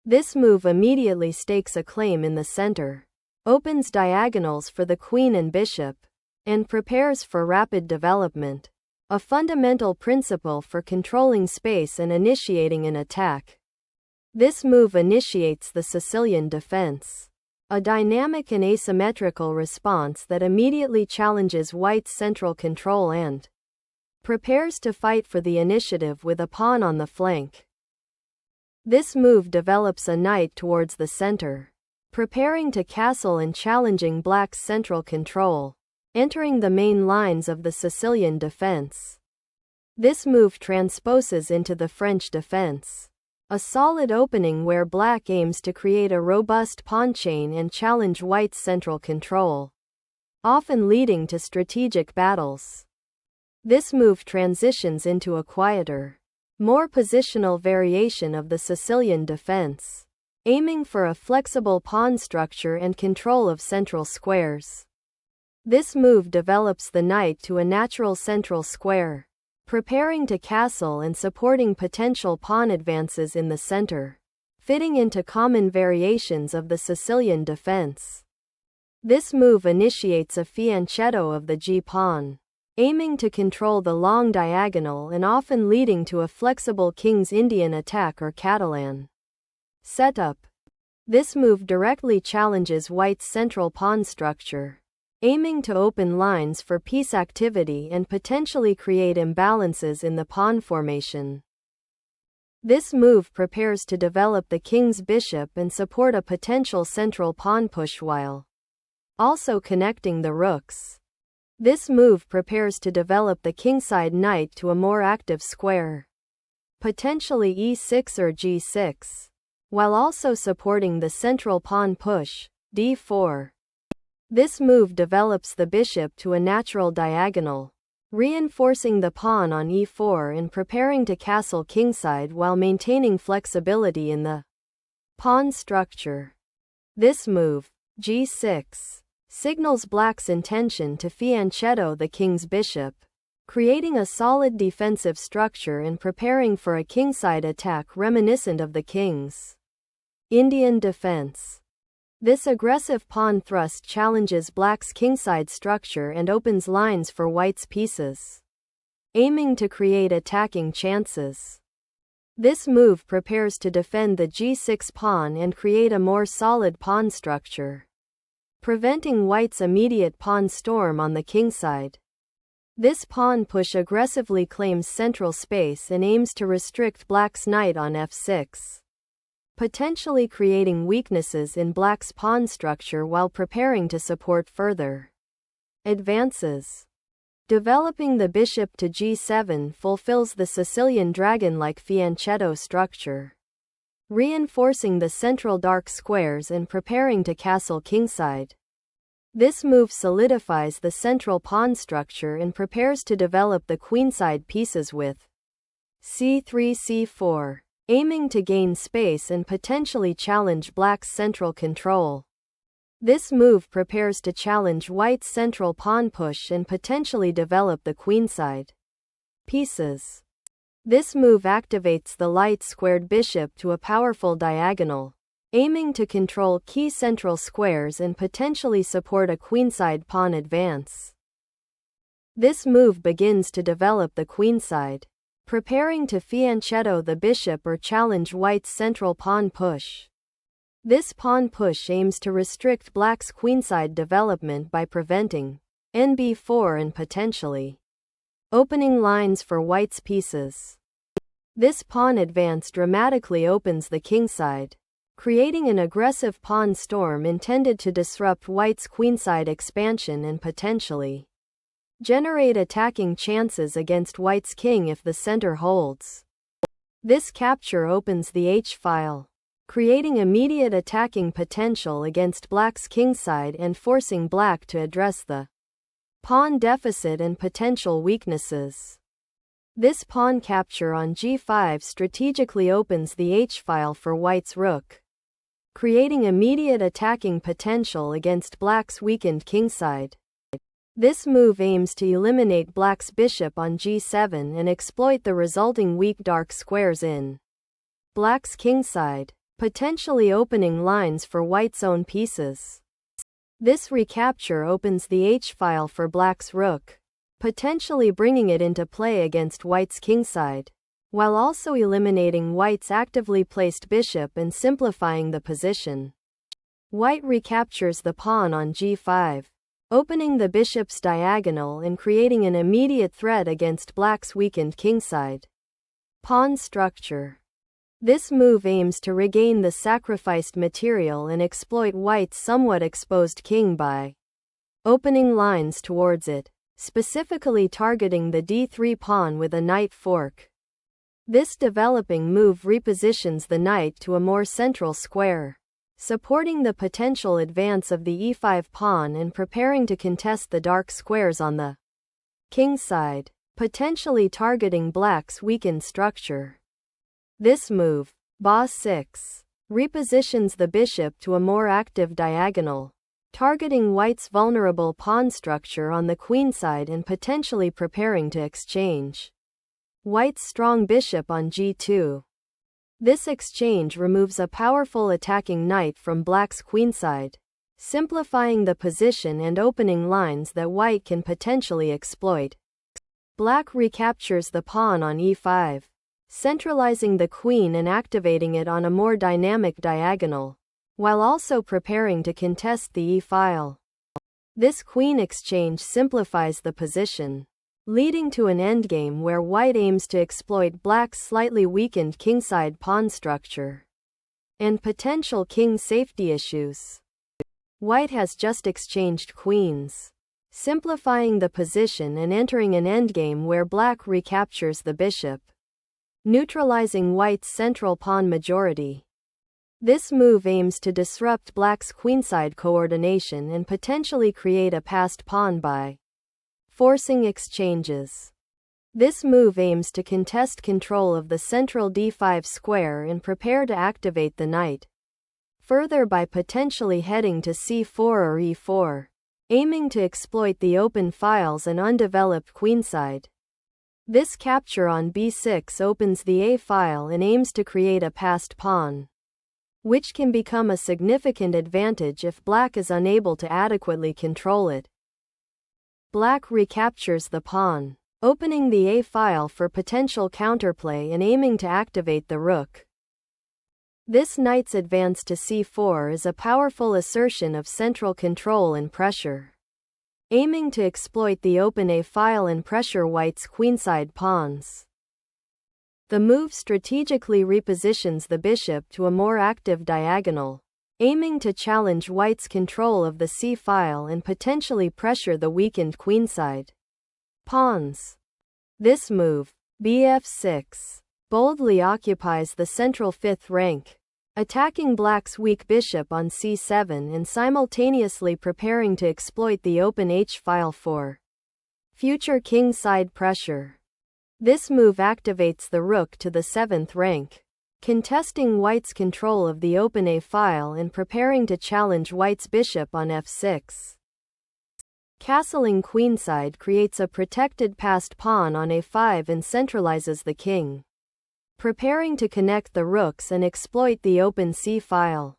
This move immediately stakes a claim in the center, opens diagonals for the queen and bishop, and prepares for rapid development, a fundamental principle for controlling space and initiating an attack. This move initiates the Sicilian defense, a dynamic and asymmetrical response that immediately challenges White's central control and prepares to fight for the initiative with a pawn on the flank. This move develops a knight towards the center, preparing to castle and challenging Black's central control, entering the main lines of the Sicilian defense. This move transposes into the French defense, a solid opening where Black aims to create a robust pawn chain and challenge White's central control, often leading to strategic battles. This move transitions into a quieter, more positional variation of the Sicilian defense, aiming for a flexible pawn structure and control of central squares. This move develops the knight to a natural central square, preparing to castle and supporting potential pawn advances in the center, fitting into common variations of the Sicilian defense. This move initiates a fianchetto of the G-pawn, aiming to control the long diagonal and often leading to a flexible King's Indian attack or Catalan setup. This move directly challenges White's central pawn structure, aiming to open lines for piece activity and potentially create imbalances in the pawn formation. This move prepares to develop the king's bishop and support a potential central pawn push while also connecting the rooks. This move prepares to develop the kingside knight to a more active square, potentially e6 or g6, while also supporting the central pawn push, d4. This move develops the bishop to a natural diagonal, reinforcing the pawn on e4 and preparing to castle kingside while maintaining flexibility in the pawn structure. This move, g6, signals Black's intention to fianchetto the king's bishop, creating a solid defensive structure and preparing for a kingside attack reminiscent of the king's Indian defense. This aggressive pawn thrust challenges Black's kingside structure and opens lines for White's pieces, aiming to create attacking chances. This move prepares to defend the g6 pawn and create a more solid pawn structure, preventing White's immediate pawn storm on the kingside. This pawn push aggressively claims central space and aims to restrict Black's knight on f6, potentially creating weaknesses in Black's pawn structure while preparing to support further advances. Developing the bishop to g7 fulfills the Sicilian dragon-like fianchetto structure, reinforcing the central dark squares and preparing to castle kingside. This move solidifies the central pawn structure and prepares to develop the queenside pieces with c3-c4. Aiming to gain space and potentially challenge Black's central control. This move prepares to challenge White's central pawn push and potentially develop the queenside pieces. This move activates the light-squared bishop to a powerful diagonal, aiming to control key central squares and potentially support a queenside pawn advance. This move begins to develop the queenside, preparing to fianchetto the bishop or challenge White's central pawn push. This pawn push aims to restrict Black's queenside development by preventing nb4 and potentially opening lines for White's pieces. This pawn advance dramatically opens the kingside, creating an aggressive pawn storm intended to disrupt White's queenside expansion and potentially generate attacking chances against White's king if the center holds. This capture opens the h-file, creating immediate attacking potential against Black's kingside and forcing Black to address the pawn deficit and potential weaknesses. This pawn capture on g5 strategically opens the h-file for White's rook, creating immediate attacking potential against Black's weakened kingside. This move aims to eliminate Black's bishop on g7 and exploit the resulting weak dark squares in Black's kingside. potentially opening lines for white's own pieces. This recapture opens the h-file for black's rook, potentially bringing it into play against white's kingside, while also eliminating white's actively placed bishop and simplifying the position. White recaptures the pawn on g5, opening the bishop's diagonal and creating an immediate threat against black's weakened kingside. Pawn structure. This move aims to regain the sacrificed material and exploit white's somewhat exposed king by opening lines towards it, specifically targeting the d3 pawn with a knight fork. This developing move repositions the knight to a more central square, supporting the potential advance of the e5 pawn and preparing to contest the dark squares on the king side, potentially targeting black's weakened structure. This move, ba6, repositions the bishop to a more active diagonal, targeting white's vulnerable pawn structure on the queen side and potentially preparing to exchange white's strong bishop on g2. This exchange removes a powerful attacking knight from black's queenside, simplifying the position and opening lines that white can potentially exploit. Black recaptures the pawn on e5, centralizing the queen and activating it on a more dynamic diagonal, while also preparing to contest the e-file. This queen exchange simplifies the position, leading to an endgame where white aims to exploit black's slightly weakened kingside pawn structure and potential king safety issues. White has just exchanged queens, simplifying the position and entering an endgame where black recaptures the bishop, neutralizing white's central pawn majority. This move aims to disrupt black's queenside coordination and potentially create a passed pawn by forcing exchanges. This move aims to contest control of the central d5 square and prepare to activate the knight further by potentially heading to c4 or e4, aiming to exploit the open files and undeveloped queenside. This capture on b6 opens the a file and aims to create a passed pawn, which can become a significant advantage if black is unable to adequately control it. Black recaptures the pawn, opening the a file for potential counterplay and aiming to activate the rook. This knight's advance to c4 is a powerful assertion of central control and pressure, aiming to exploit the open a file and pressure white's queenside pawns. The move strategically repositions the bishop to a more active diagonal, aiming to challenge white's control of the c-file and potentially pressure the weakened queenside pawns. This move, bf6, boldly occupies the central fifth rank, attacking black's weak bishop on c7 and simultaneously preparing to exploit the open h-file for future king side pressure. This move activates the rook to the 7th rank, contesting white's control of the open a file and preparing to challenge white's bishop on f6. Castling queenside creates a protected passed pawn on a5 and centralizes the king, preparing to connect the rooks and exploit the open c-file.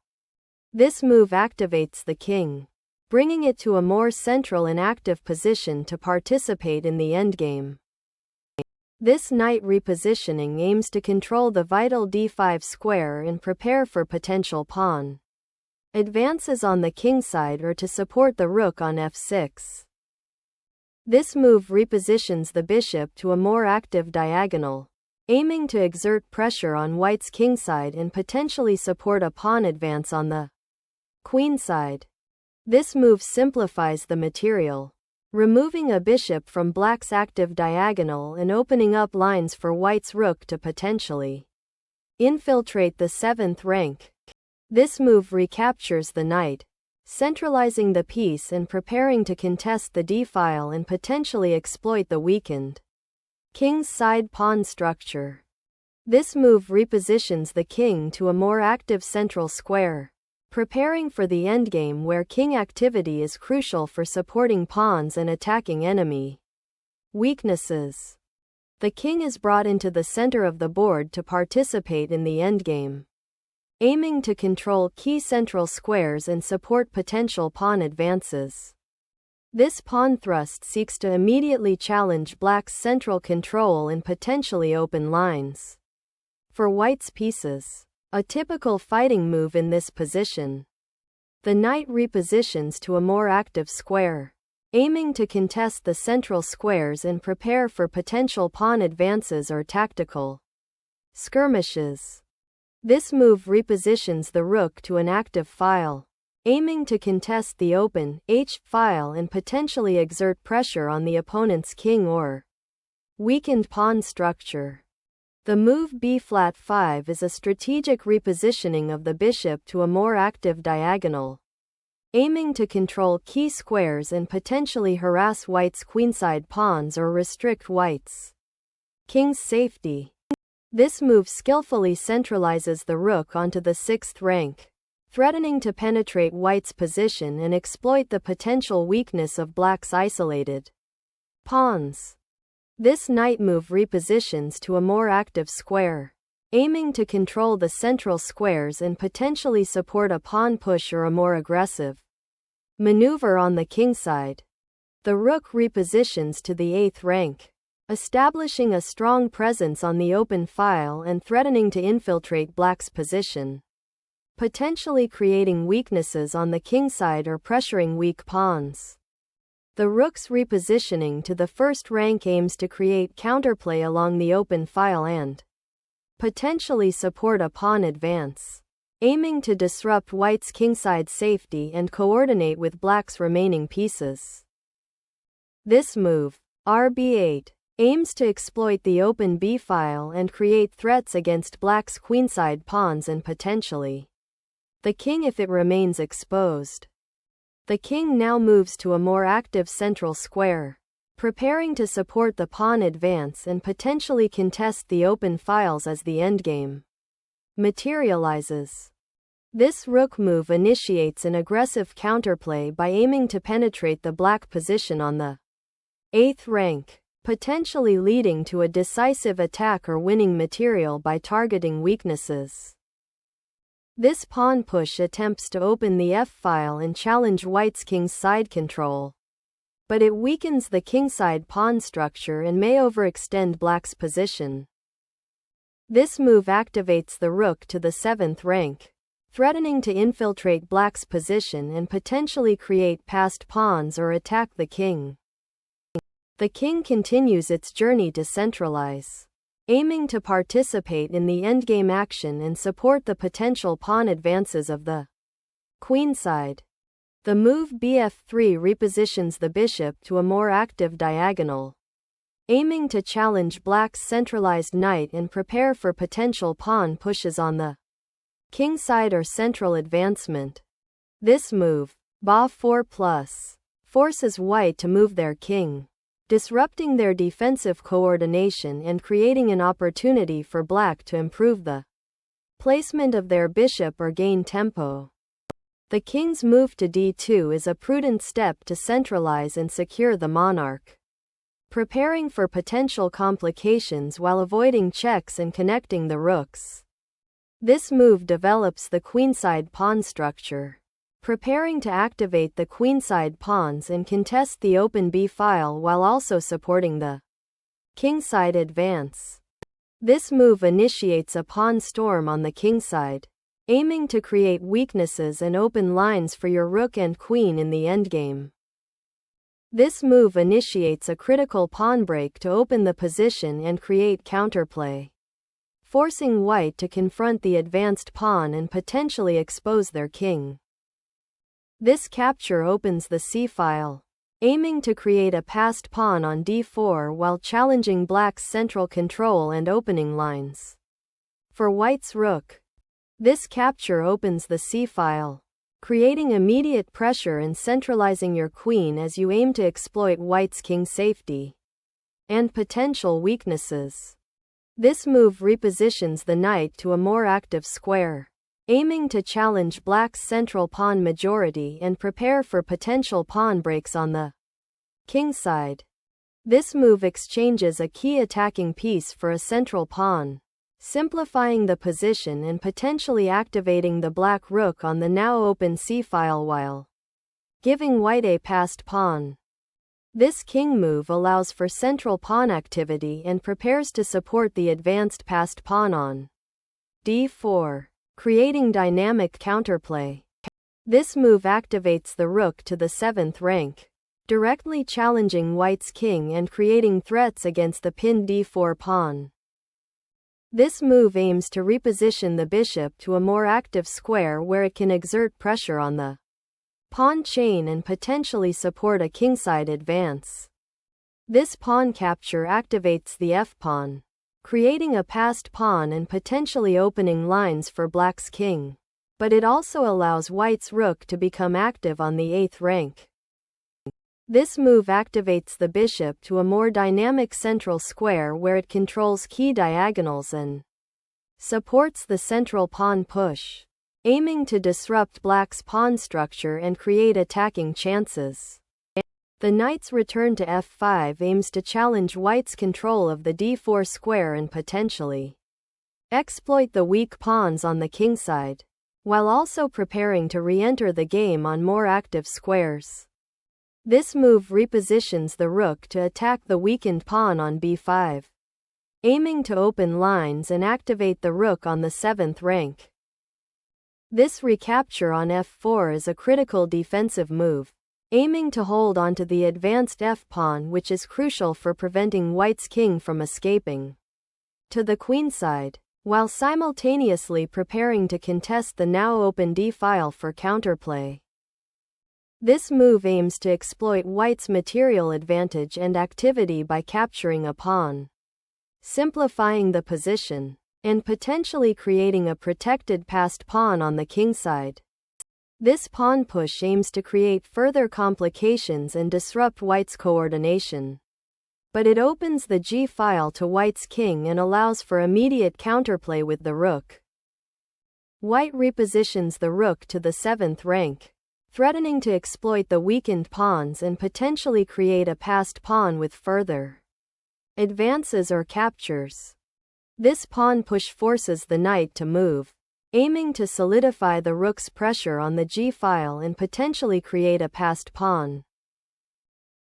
This move activates the king, bringing it to a more central and active position to participate in the endgame. This knight repositioning aims to control the vital d5 square and prepare for potential pawn advances on the kingside or to support the rook on f6. This move repositions the bishop to a more active diagonal, aiming to exert pressure on white's kingside and potentially support a pawn advance on the queenside. This move simplifies the material, removing a bishop from black's active diagonal and opening up lines for white's rook to potentially infiltrate the 7th rank. This move recaptures the knight, centralizing the piece and preparing to contest the d-file and potentially exploit the weakened king's side pawn structure. This move repositions the king to a more active central square, preparing for the endgame where king activity is crucial for supporting pawns and attacking enemy weaknesses. The king is brought into the center of the board to participate in the endgame. aiming to control key central squares and support potential pawn advances. This pawn thrust seeks to immediately challenge black's central control and potentially open lines for white's pieces. A typical fighting move in this position. The knight repositions to a more active square, aiming to contest the central squares and prepare for potential pawn advances or tactical skirmishes. This move repositions the rook to an active file, aiming to contest the open H file and potentially exert pressure on the opponent's king or weakened pawn structure. The move b-flat-5 is a strategic repositioning of the bishop to a more active diagonal, aiming to control key squares and potentially harass white's queenside pawns or restrict white's king's safety. This move skillfully centralizes the rook onto the 6th rank, threatening to penetrate white's position and exploit the potential weakness of black's isolated pawns. This knight move repositions to a more active square, aiming to control the central squares and potentially support a pawn push or a more aggressive maneuver on the kingside. The rook repositions to the 8th rank, establishing a strong presence on the open file and threatening to infiltrate black's position, potentially creating weaknesses on the kingside or pressuring weak pawns. The rook's repositioning to the 1st rank aims to create counterplay along the open file and potentially support a pawn advance, aiming to disrupt white's kingside safety and coordinate with black's remaining pieces. This move, RB8, aims to exploit the open B file and create threats against black's queenside pawns and potentially the king if it remains exposed. The king now moves to a more active central square, preparing to support the pawn advance and potentially contest the open files as the endgame materializes. This rook move initiates an aggressive counterplay by aiming to penetrate the black position on the 8th rank, potentially leading to a decisive attack or winning material by targeting weaknesses. This pawn push attempts to open the f-file and challenge white's king's side control, but it weakens the kingside pawn structure and may overextend black's position. This move activates the rook to the 7th rank, threatening to infiltrate black's position and potentially create passed pawns or attack the king. The king continues its journey to centralize, aiming to participate in the endgame action and support the potential pawn advances of the queenside. The move bf3 repositions the bishop to a more active diagonal, aiming to challenge black's centralized knight and prepare for potential pawn pushes on the kingside or central advancement. This move, ba4+, forces white to move their king, disrupting their defensive coordination and creating an opportunity for black to improve the placement of their bishop or gain tempo. The king's move to d2 is a prudent step to centralize and secure the monarch, preparing for potential complications while avoiding checks and connecting the rooks. This move develops the queenside pawn structure, preparing to activate the queenside pawns and contest the open B file while also supporting the kingside advance. This move initiates a pawn storm on the kingside, aiming to create weaknesses and open lines for your rook and queen in the endgame. This move initiates a critical pawn break to open the position and create counterplay, forcing white to confront the advanced pawn and potentially expose their king. This capture opens the c-file, aiming to create a passed pawn on d4 while challenging black's central control and opening lines for white's rook. This capture opens the c-file, creating immediate pressure and centralizing your queen as you aim to exploit white's king safety and potential weaknesses. This move repositions the knight to a more active square, aiming to challenge black's central pawn majority and prepare for potential pawn breaks on the kingside. This move exchanges a key attacking piece for a central pawn, simplifying the position and potentially activating the black rook on the now open c-file while giving white a passed pawn. This king move allows for central pawn activity and prepares to support the advanced passed pawn on d4, creating dynamic counterplay. This move activates the rook to the 7th rank, directly challenging white's king and creating threats against the pinned d4 pawn. This move aims to reposition the bishop to a more active square where it can exert pressure on the pawn chain and potentially support a kingside advance. This pawn capture activates the f-pawn, creating a passed pawn and potentially opening lines for black's king, but it also allows white's rook to become active on the 8th rank. This move activates the bishop to a more dynamic central square where it controls key diagonals and supports the central pawn push, aiming to disrupt black's pawn structure and create attacking chances. The knight's return to f5 aims to challenge white's control of the d4 square and potentially exploit the weak pawns on the kingside, while also preparing to re-enter the game on more active squares. This move repositions the rook to attack the weakened pawn on b5, aiming to open lines and activate the rook on the 7th rank. This recapture on f4 is a critical defensive move, aiming to hold onto the advanced f-pawn, which is crucial for preventing white's king from escaping to the queenside, while simultaneously preparing to contest the now open d-file for counterplay. This move aims to exploit white's material advantage and activity by capturing a pawn, simplifying the position, and potentially creating a protected passed pawn on the kingside. This pawn push aims to create further complications and disrupt white's coordination, but it opens the g-file to white's king and allows for immediate counterplay with the rook. White repositions the rook to the 7th rank, threatening to exploit the weakened pawns and potentially create a passed pawn with further advances or captures. This pawn push forces the knight to move, aiming to solidify the rook's pressure on the g-file and potentially create a passed pawn.